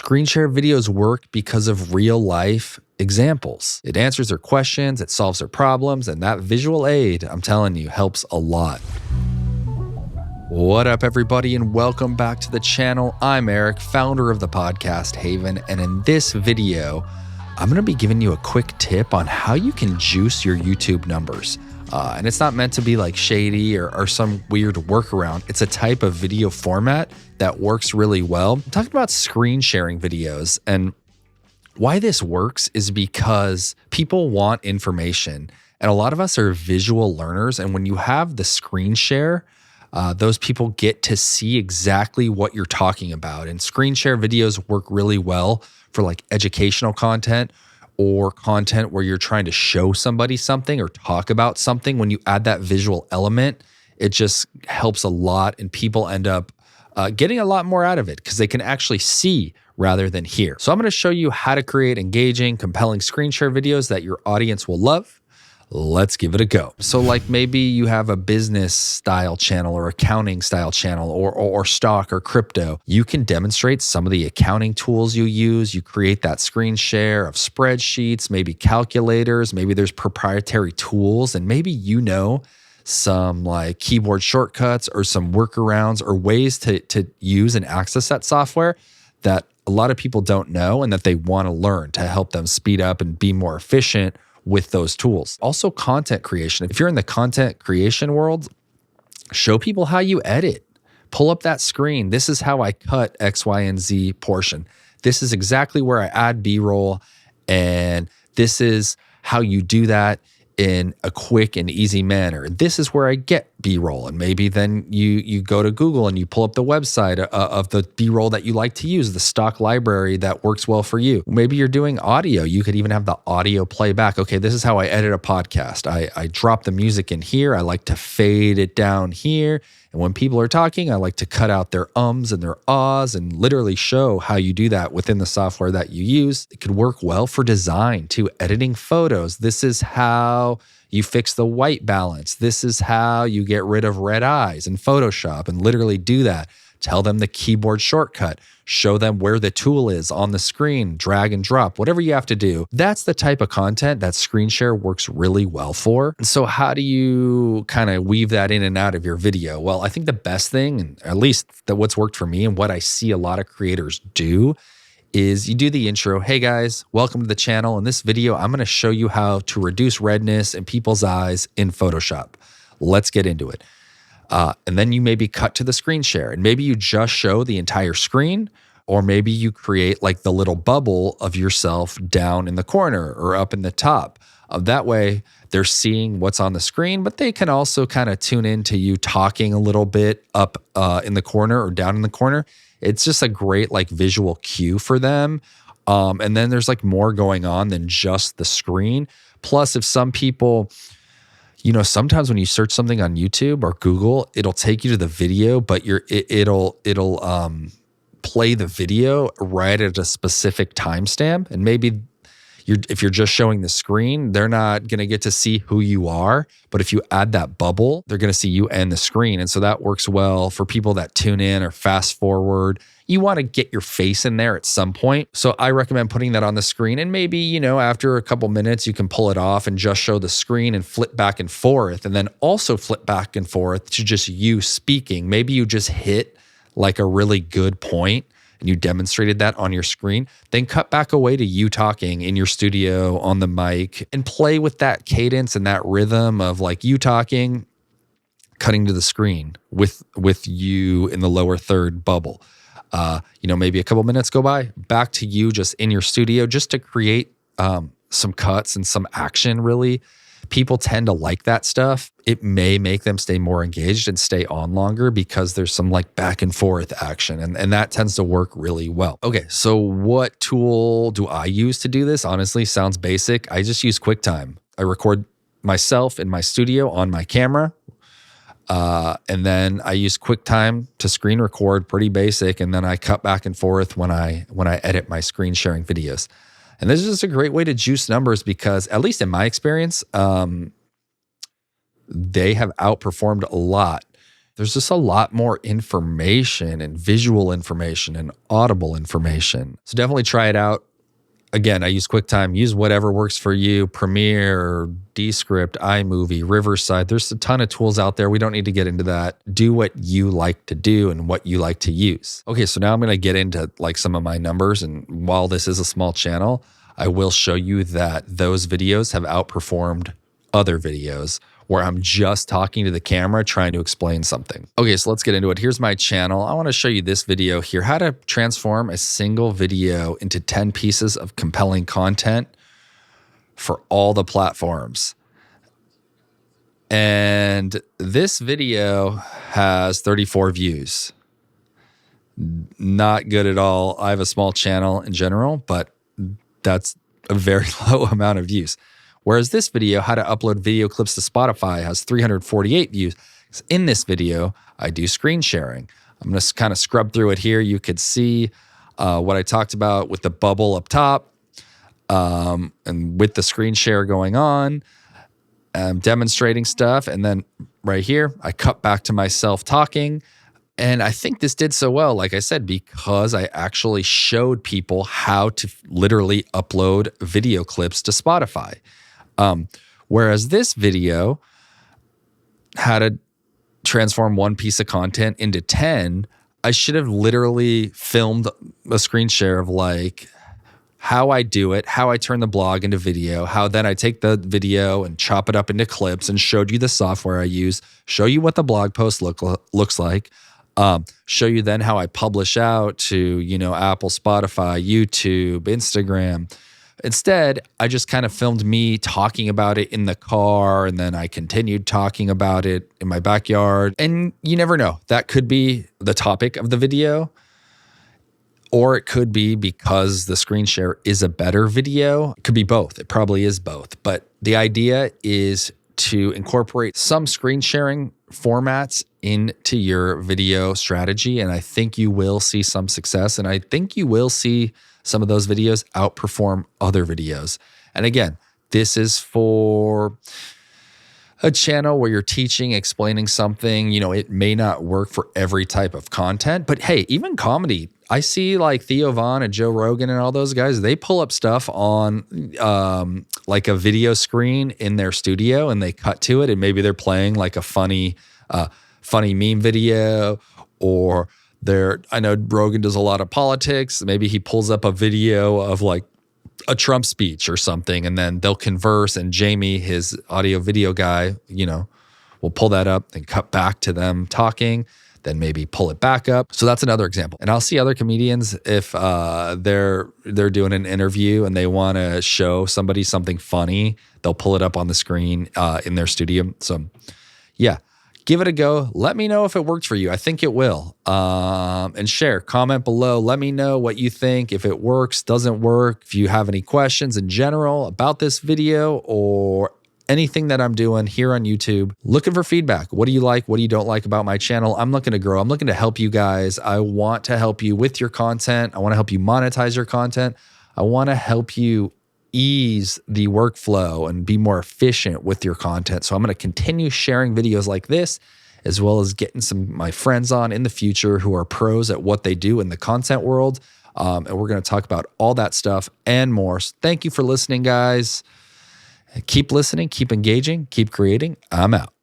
Screen share videos work because of real life examples. It answers their questions, it solves their problems, and that visual aid, I'm telling you, helps a lot. What up, everybody, and welcome back to the channel. I'm Eric, founder of the podcast Haven, and in this video, I'm going to be giving you a quick tip on how you can juice your YouTube numbers. And it's not meant to be like shady or some weird workaround. It's a type of video format that works really well. I'm talking about screen sharing videos, and why this works is because people want information, and a lot of us are visual learners. And when you have the screen share, those people get to see exactly what you're talking about. And screen share videos work really well for like educational content or content where you're trying to show somebody something or talk about something. When you add that visual element, it just helps a lot, and people end up getting a lot more out of it because they can actually see rather than hear. So I'm going to show you how to create engaging, compelling screen share videos that your audience will love. Let's give it a go. So like maybe you have a business style channel or accounting style channel or stock or crypto. You can demonstrate some of the accounting tools you use. You create that screen share of spreadsheets, maybe calculators, maybe there's proprietary tools, and maybe you know some like keyboard shortcuts or some workarounds or ways to use and access that software that a lot of people don't know and that they want to learn to help them speed up and be more efficient with those tools. Also, content creation. If you're in the content creation world, show people how you edit. Pull up that screen. This is how I cut X, Y, and Z portion. This is exactly where I add B-roll, and this is how you do that in a quick and easy manner. This is where I get B-roll. And maybe then you go to Google and you pull up the website of the B-roll that you like to use, the stock library that works well for you. Maybe you're doing audio. You could even have the audio playback. Okay, this is how I edit a podcast. I drop the music in here. I like to fade it down here. And when people are talking, I like to cut out their ums and their ahs and literally show how you do that within the software that you use. It could work well for design too, editing photos. This is how you fix the white balance. This is how you get rid of red eyes in Photoshop, and literally do that. Tell them the keyboard shortcut. Show them where the tool is on the screen, drag and drop, whatever you have to do. That's the type of content that screen share works really well for. And so how do you kind of weave that in and out of your video? Well, I think the best thing, and at least what's worked for me and what I see a lot of creators do, is you do the intro. Hey guys, welcome to the channel. In this video, I'm going to show you how to reduce redness in people's eyes in Photoshop. Let's get into it. And then you maybe cut to the screen share, and maybe you just show the entire screen, or maybe you create like the little bubble of yourself down in the corner or up in the top. That way they're seeing what's on the screen, but they can also kind of tune into you talking a little bit up in the corner or down in the corner. It's just a great like visual cue for them. And then there's like more going on than just the screen. Plus, if some people, you know, sometimes when you search something on YouTube or Google, it'll take you to the video, but it'll play the video right at a specific timestamp. And maybe if you're just showing the screen, they're not going to get to see who you are. But if you add that bubble, they're going to see you and the screen. And so that works well for people that tune in or fast forward. You want to get your face in there at some point. So I recommend putting that on the screen. And maybe, you know, after a couple minutes, you can pull it off and just show the screen and flip back and forth. And then also flip back and forth to just you speaking. Maybe you just hit like a really good point and you demonstrated that on your screen, then cut back away to you talking in your studio on the mic and play with that cadence and that rhythm of like you talking, cutting to the screen with you in the lower third bubble. You know, maybe a couple minutes go by, back to you just in your studio, just to create some cuts and some action, really. People tend to like that stuff. It may make them stay more engaged and stay on longer because there's some like back and forth action, and that tends to work really well. Okay, so what tool do I use to do this? Honestly, sounds basic. I just use QuickTime. I record myself in my studio on my camera, and then I use QuickTime to screen record, pretty basic, and then I cut back and forth when I edit my screen sharing videos. And this is just a great way to juice numbers because, at least in my experience, they have outperformed a lot There's just a lot more information and visual information and audible information. So definitely try it out. Again, I use QuickTime. Use whatever works for you. Premiere, Descript, iMovie, Riverside. There's a ton of tools out there. We don't need to get into that. Do what you like to do and what you like to use. Okay, so now I'm going to get into like some of my numbers. And while this is a small channel, I will show you that those videos have outperformed other videos where I'm just talking to the camera trying to explain something. Okay, so let's get into it. Here's my channel. I want to show you this video here, how to transform a single video into 10 pieces of compelling content for all the platforms. And this video has 34 views. Not good at all. I have a small channel in general, but that's a very low amount of views. Whereas this video, how to upload video clips to Spotify, has 348 views. In this video, I do screen sharing. I'm going to kind of scrub through it here. You could see what I talked about with the bubble up top and with the screen share going on. I'm demonstrating stuff. And then right here, I cut back to myself talking. And I think this did so well, like I said, because I actually showed people how to literally upload video clips to Spotify. Whereas this video, how to transform one piece of content into 10, I should have literally filmed a screen share of like how I do it, how I turn the blog into video, how then I take the video and chop it up into clips and showed you the software I use, show you what the blog post looks like, show you then how I publish out to, Apple, Spotify, YouTube, Instagram. Instead, I just kind of filmed me talking about it in the car, and then I continued talking about it in my backyard. And you never know. That could be the topic of the video, or it could be because the screen share is a better video. It could be both. It probably is both. But the idea is to incorporate some screen sharing formats into your video strategy. And I think you will see some success. And I think you will see some of those videos outperform other videos. And again, this is for a channel where you're teaching, explaining something. It may not work for every type of content, but hey, even comedy. I see like Theo Von and Joe Rogan and all those guys, they pull up stuff on like a video screen in their studio and they cut to it, and maybe they're playing like a funny meme video, or I know Rogan does a lot of politics. Maybe he pulls up a video of like a Trump speech or something, and then they'll converse, and Jamie, his audio video guy, will pull that up and cut back to them talking, then maybe pull it back up. So that's another example. And I'll see other comedians if they're doing an interview and they want to show somebody something funny, they'll pull it up on the screen in their studio. So yeah. Give it a go. Let me know if it works for you. I think it will. And share, comment below. Let me know what you think, if it works, doesn't work, if you have any questions in general about this video or anything that I'm doing here on YouTube. Looking for feedback. What do you like? What do you don't like about my channel? I'm looking to grow. I'm looking to help you guys. I want to help you with your content. I want to help you monetize your content. I want to help you ease the workflow and be more efficient with your content. So I'm going to continue sharing videos like this, as well as getting some of my friends on in the future who are pros at what they do in the content world. And we're going to talk about all that stuff and more. So thank you for listening, guys. Keep listening, keep engaging, keep creating. I'm out.